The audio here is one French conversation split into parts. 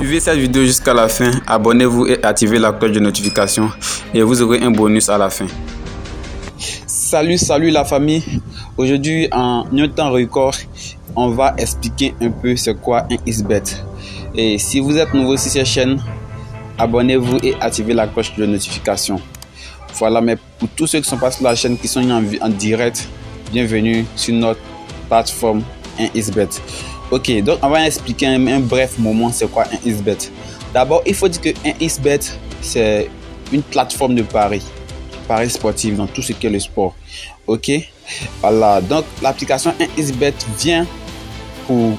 Suivez cette vidéo jusqu'à la fin, abonnez-vous et activez la cloche de notification et vous aurez un bonus à la fin. Salut la famille. Aujourd'hui en un temps record, on va expliquer un peu c'est quoi un XBet. Et si vous êtes nouveau sur cette chaîne, abonnez-vous et activez la cloche de notification. Voilà, mais pour tous ceux qui sont pas sur la chaîne, qui sont en direct, bienvenue sur notre plateforme un XBet. Ok, donc on va expliquer un bref moment c'est quoi un XBet. D'abord, il faut dire que un XBet c'est une plateforme de paris sportif dans tout ce qui est le sport. Ok, voilà, donc l'application un XBet vient pour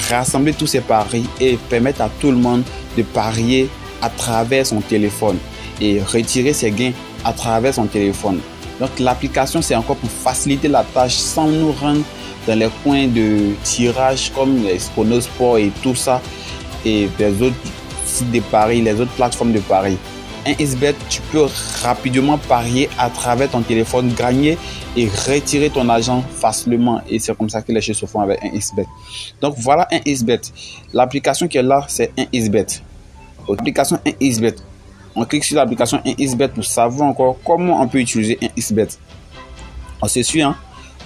rassembler tous ces paris et permettre à tout le monde de parier à travers son téléphone et retirer ses gains à travers son téléphone. Donc l'application c'est encore pour faciliter la tâche sans nous rendre dans les coins de tirage comme les Sport et tout ça et les autres sites de paris, les autres plateformes de paris. Un XBet, tu peux rapidement parier à travers ton téléphone, gagner et retirer ton argent facilement. Et c'est comme ça que les choses se font avec un XBet. Donc voilà un XBet. L'application qui est là, c'est un XBet. L'application un XBet. On clique sur l'application un XBet pour savoir encore comment on peut utiliser un XBet. On se suit, hein.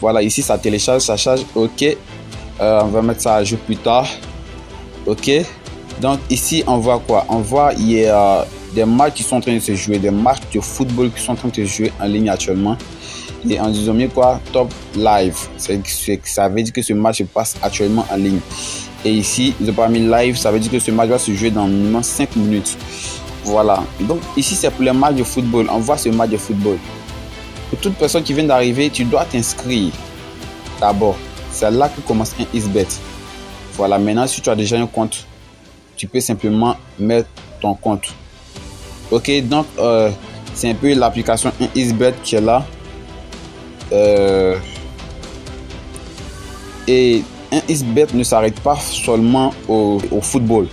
Voilà, ici ça télécharge, ça charge. Ok. On va mettre ça à jour plus tard. Ok. Donc ici on voit quoi? On voit il y a des matchs qui sont en train de se jouer, des matchs de football qui sont en train de se jouer en ligne actuellement. Et en disant mieux quoi, top live. Ça veut dire que ce match se passe actuellement en ligne. Et ici, ils ont pas mis live, ça veut dire que ce match va se jouer dans minimum 5 minutes. Voilà. Donc ici, c'est pour les matchs de football. On voit ce match de football. Pour toute personne qui vient d'arriver, tu dois t'inscrire. D'abord, c'est là que commence un XBet. Voilà. Maintenant, si tu as déjà un compte, tu peux simplement mettre ton compte. Ok, donc c'est un peu l'application un XBet qui est là. Et un XBet ne s'arrête pas seulement au football.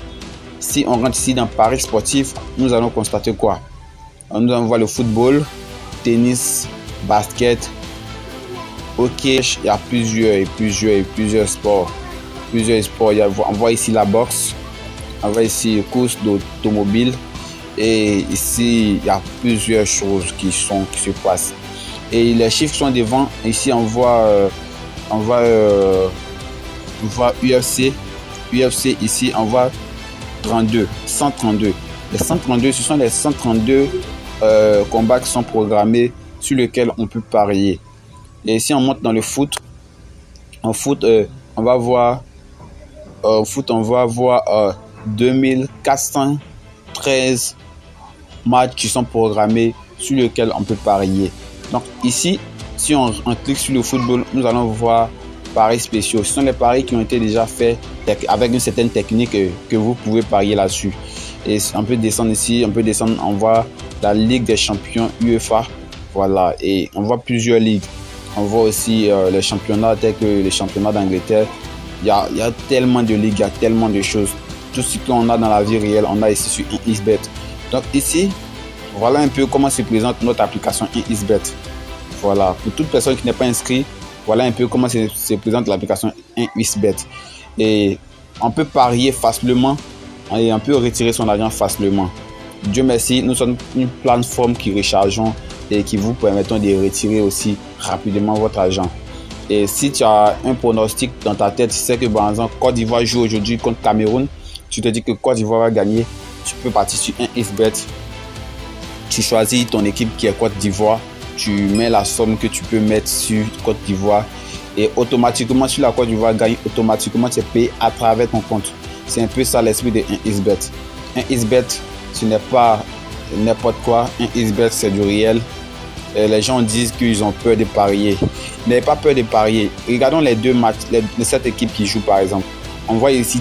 Si on rentre ici dans paris sportif, nous allons constater quoi? Nous allons voir le football, tennis, basket. Ok, il y a plusieurs sports. On voit ici la boxe, on voit ici course d'automobile. Et ici, il y a plusieurs choses qui se passent. Et les chiffres sont devant. Ici, on voit UFC. UFC, ici, on voit 132. Les 132, ce sont les 132 combats qui sont programmés sur lesquels on peut parier. Et si on monte dans le foot, on va voir 2413 matchs qui sont programmés sur lesquels on peut parier. Donc ici, si on clique sur le football, nous allons voir paris spéciaux. Ce sont les paris qui ont été déjà faits avec une certaine technique que vous pouvez parier là-dessus. Et on peut descendre ici, on voit la Ligue des champions UEFA. Voilà, et on voit plusieurs ligues. On voit aussi les championnats tels que les championnats d'Angleterre. Il y a tellement de ligues, il y a tellement de choses. Tout ce qu'on a dans la vie réelle, on a ici sur un XBet. Donc ici, voilà un peu comment se présente notre application un XBet. Voilà, pour toute personne qui n'est pas inscrite, voilà un peu comment se présente l'application un XBet. Et on peut parier facilement et on peut retirer son argent facilement. Dieu merci, nous sommes une plateforme qui rechargeons et qui vous permettons de retirer aussi rapidement votre argent. Et si tu as un pronostic dans ta tête, tu sais que par exemple Côte d'Ivoire joue aujourd'hui contre Cameroun, tu te dis que Côte d'Ivoire va gagner, tu peux partir sur un XBet. Tu choisis ton équipe qui est Côte d'Ivoire, tu mets la somme que tu peux mettre sur Côte d'Ivoire et automatiquement si la Côte d'Ivoire gagne, automatiquement tu es payé à travers ton compte. C'est un peu ça l'esprit de un XBet. Un XBet, ce n'est pas n'importe quoi, un XBet c'est du réel. Les gens disent qu'ils ont peur de parier. N'ayez pas peur de parier. Regardons les deux matchs, les 7 équipes qui jouent par exemple. On voit ici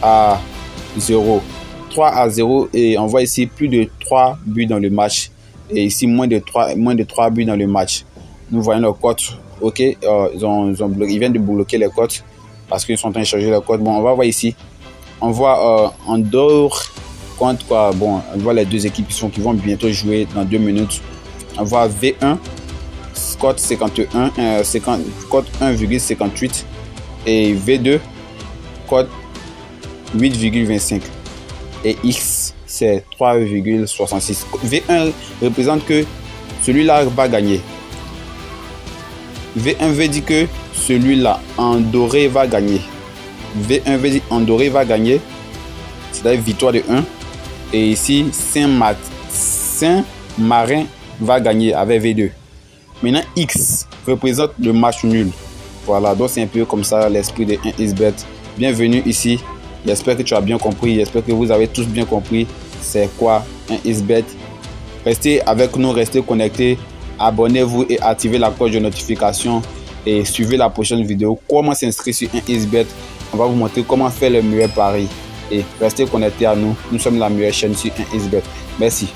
3-0. 3-0 et on voit ici plus de 3 buts dans le match. Et ici moins de 3 buts dans le match. Nous voyons leurs cotes. Ok, ils viennent de bloquer les cotes parce qu'ils sont en train de changer les cotes. Bon, on va voir ici. On voit Andorre contre quoi? Bon, on voit les deux équipes qui vont bientôt jouer dans 2 minutes. On voit V1, cote 51, cote 1,58 et V2, cote 8,25 et X c'est 3,66. V1 représente que celui-là va gagner. V1 veut dire que celui-là en doré va gagner. V1 veut dire en doré va gagner, c'est-à-dire victoire de 1. Et ici, Saint-Marin va gagner avec V2. Maintenant, X représente le match nul. Voilà, donc c'est un peu comme ça l'esprit de 1xBet. Bienvenue ici. J'espère que tu as bien compris. J'espère que vous avez tous bien compris c'est quoi 1xBet. Restez avec nous, restez connectés. Abonnez-vous et activez la cloche de notification. Et suivez la prochaine vidéo. Comment s'inscrire sur 1xBet. On va vous montrer comment faire le meilleur pari. Et restez connectés à nous. Nous sommes la meilleure chaîne sur 1xBet. Merci.